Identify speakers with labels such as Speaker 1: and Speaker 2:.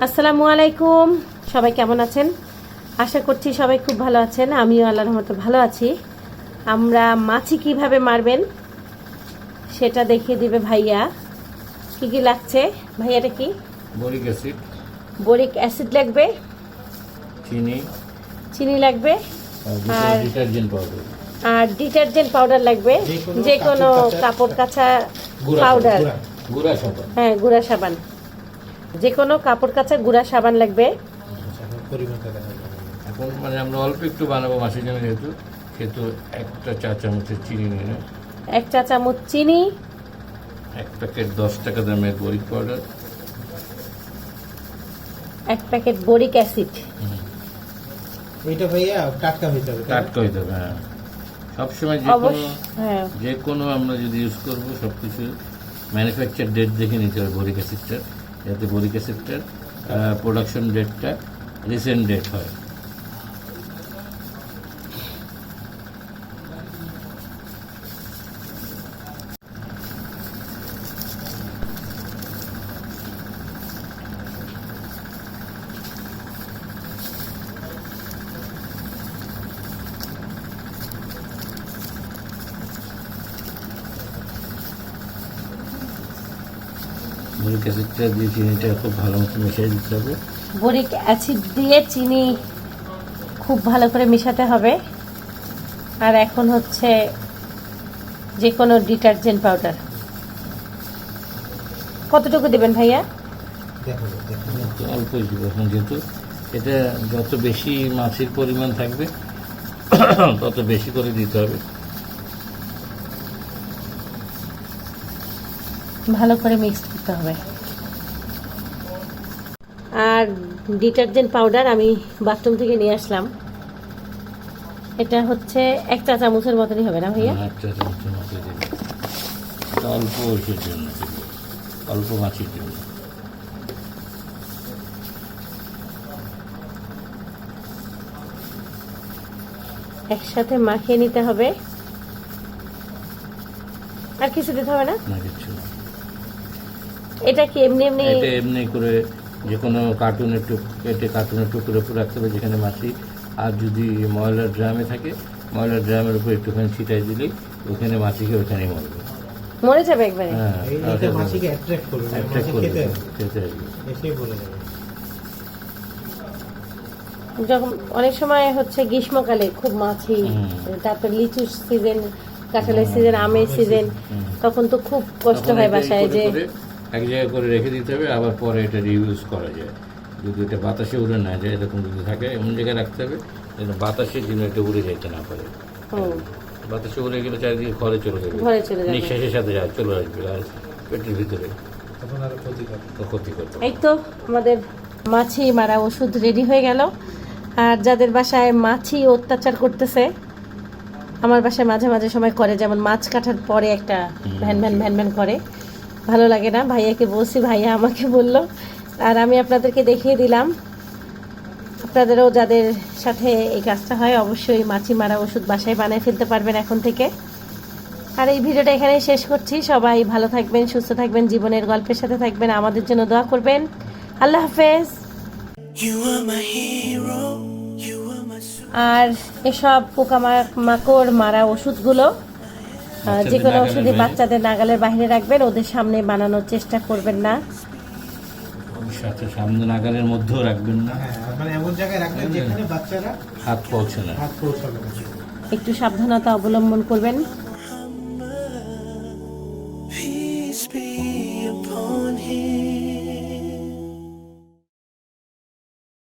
Speaker 1: আসসালামু আলাইকুম, সবাই কেমন আছেন? আশা করছি সবাই খুব ভালো আছেন। আমিও আল্লাহর রহমতে ভালো আছি। আমরা মাছি কিভাবে মারবেন সেটা দেখিয়ে দিবে ভাইয়া। কি কি লাগছে ভাইয়াটা? কি
Speaker 2: বরিক অ্যাসিড,
Speaker 1: বরিক অ্যাসিড লাগবে, চিনি লাগবে, আর
Speaker 2: ডিটারজেন্ট পাউডার,
Speaker 1: আর ডিটারজেন্ট পাউডার লাগবে, যে কোনো কাপড় কাচা পাউডার,
Speaker 2: গুঁড়া সাবান।
Speaker 1: হ্যাঁ গুঁড়া সাবান, যে কোনো কাপড় কাচা গুঁড়া সাবান লাগবে।
Speaker 2: এখন মানে আমরা অল্প একটু বানাবো মাছের জন্য, যেহেতু একটা চা চামচের চিনি নিয়ে নেব,
Speaker 1: 1 চা চামচ চিনি,
Speaker 2: 1 প্যাকেট 10 টাকা দামের boric powder,
Speaker 1: 1 packet boric acid.
Speaker 3: এটা ভাইয়া টাটকা হইতে হবে,
Speaker 2: টাটকা হইতে হবে। হ্যাঁ, সবসময় যে কোনো আমরা যদি ইউজ করবো সব কিছু ম্যানুফ্যাকচার ডেট দেখে নিতে হবে বরিক অ্যাসিডটার, যাতে বরিক অ্যাসিডটার প্রোডাকশন ডেটটা রিসেন্ট ডেট হয়। বরিক অ্যাসিডটা দিয়ে চিনিটা খুব ভালো মতো মিশিয়ে দিতে হবে।
Speaker 1: বরিক অ্যাসিড দিয়ে চিনি খুব ভালো করে মেশাতে হবে। আর এখন হচ্ছে যে কোনো ডিটারজেন্ট পাউডার। কতটুকু দেবেন ভাইয়া?
Speaker 2: অল্পই দিব এখন, যেহেতু এটা যত বেশি মাছের পরিমাণ থাকবে তত বেশি করে দিতে হবে।
Speaker 1: ভালো করে মিক্স করতে হবে। আর ডিটারজেন্ট পাউডার আমি বাথরুম থেকে নিয়ে আসলাম। এটা হচ্ছে 1 চা চামচের মতনই হবে না ভাইয়া?
Speaker 2: 1 চা চামচের মতো দিন, অল্প ওষুধের জন্য, অল্প মাছের জন্য।
Speaker 1: একসাথে মাখিয়ে নিতে হবে। আর কিছু দিতে হবে না?
Speaker 2: না, কিছু না।
Speaker 1: এটা কি এমনি এমনি?
Speaker 2: এটা এমনি করে যে কোনো কার্টুনের কেটে কার্টুনের টুকরো করে রাখতে হবে যেখানে মাছি। আর যদি ময়লার ড্রামে থাকে, ময়লার ড্রামের উপর একটুখানি ছিটাই দিলেই ওখানে মাছিকে ওখানেই মরবে,
Speaker 1: মরে যাবে একবারে।
Speaker 2: হ্যাঁ,
Speaker 3: এটা মাছিকে অ্যাট্রাক্ট করবে,
Speaker 2: অ্যাট্রাক্ট
Speaker 3: মাছি
Speaker 2: করবে,
Speaker 3: খেতে
Speaker 2: খেতে আসবে।
Speaker 3: এসেই বলে যাবে।
Speaker 1: যখন অনেক সময় হচ্ছে গ্রীষ্মকালে খুব মাছি, তারপর লিচুর সিজন, কাঁঠালের সিজন, আমের সিজন, তখন তো খুব কষ্ট হয় বাসায়। যে
Speaker 2: এক জায়গায় করে রেখে দিতে হবে, আবার পরে এটা রিউজ করা যায়। যদি এটা বাতাসে উড়ে না যায়, এরকম যদি থাকে এমন জায়গায় রাখতে হবে যেন বাতাসের জন্য এটা উড়ে যাইতে না পারে। বাতাসে উড়ে গেলে চারিদিকে ঘরে চলে যাবে, নিঃশ্বাসের সাথে চলে আসবে আর পেটের ভিতরে,
Speaker 3: তখন আরো
Speaker 2: ক্ষতি করতে।
Speaker 1: এই তো আমাদের মাছি মারা ওষুধ রেডি হয়ে গেল। আর যাদের বাসায় মাছি অত্যাচার করতেছে, আমার বাসায় মাঝে মাঝে সময় করে, যেমন মাছ কাটার পরে একটা ভ্যান ভ্যান ভ্যান ভ্যান করে, ভালো লাগে না। ভাইয়াকে বলছি, ভাইয়া আমাকে বলল, আর আমি আপনাদেরকে দেখিয়ে দিলাম। আপনাদেরও যাদের সাথে এই কাজটা হয় অবশ্যই মাছি মারা ওষুধ বাসায় বানিয়ে ফেলতে পারবেন এখন থেকে। আর এই ভিডিওটা এখানে শেষ করছি। সবাই ভালো থাকবেন, সুস্থ থাকবেন, জীবনের গল্পের সাথে থাকবেন, আমাদের জন্য দোয়া করবেন। আল্লাহ হাফেজ। আর এসব পোকামাকড় মারা ওষুধগুলো যে কোনো ওষুধই বাচ্চাদের নাগালের বাইরে রাখবেন, ওদের সামনে বানানোর চেষ্টা করবেন না,
Speaker 2: সামনে নাগালের মধ্যেও রাখবেন না।
Speaker 3: মানে এমন জায়গায় রাখবেন যেখানে বাচ্চারা
Speaker 2: হাত পৌঁছাবে।
Speaker 1: একটু সাবধানতা অবলম্বন করবেন।
Speaker 4: Peace be upon him.